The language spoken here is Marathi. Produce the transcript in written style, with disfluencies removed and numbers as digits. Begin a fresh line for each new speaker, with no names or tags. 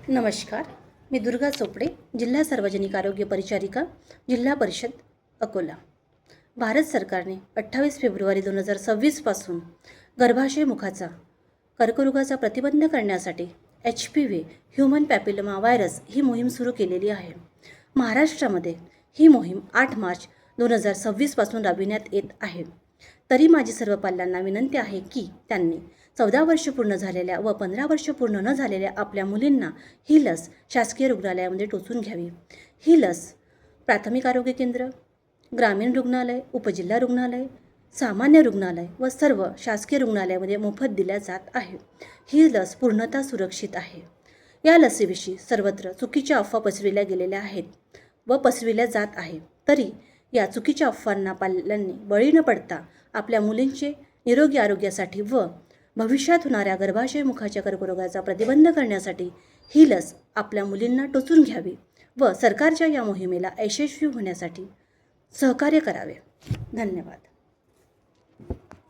नमस्कार. मी दुर्गा चोपडे, जिल्हा सार्वजनिक आरोग्य परिचारिका, जिल्हा परिषद अकोला. भारत सरकारने 28 फेब्रुवारी 2026 पासून गर्भाशय मुखाचा कर्करोगाचा प्रतिबंध करण्यासाठी HPV ह्युमन पॅपिलोमा व्हायरस ही मोहीम सुरू केलेली आहे. महाराष्ट्रामध्ये ही मोहीम 8 मार्च 2026 पासून राबविण्यात येत आहे. तरी माझी सर्व पाल्यांना विनंती आहे की त्यांनी 14 वर्ष पूर्ण झालेल्या व 15 वर्ष पूर्ण न झालेल्या आपल्या मुलींना ही लस शासकीय रुग्णालयामध्ये टोचून घ्यावी. ही लस प्राथमिक आरोग्य केंद्र, ग्रामीण रुग्णालय, उपजिल्हा रुग्णालय, सामान्य रुग्णालय व सर्व शासकीय रुग्णालयामध्ये मोफत दिल्या जात आहे. ही लस पूर्णतः सुरक्षित आहे. या लसीविषयी सर्वत्र चुकीच्या अफवा पसरविल्या गेलेल्या आहेत व पसरविल्या जात आहे. तरी या चुकीच्या अफवांना पाल्यांनी बळी न पडता आपल्या मुलींचे निरोगी आरोग्यासाठी व भविष्यात होणाऱ्या गर्भाशय मुखाच्या कर्करोगाचा प्रतिबंध करण्यासाठी ही लस आपल्या मुलींना टोचून घ्यावी व सरकारच्या या मोहिमेला यशस्वी होण्यासाठी सहकार्य करावे. धन्यवाद.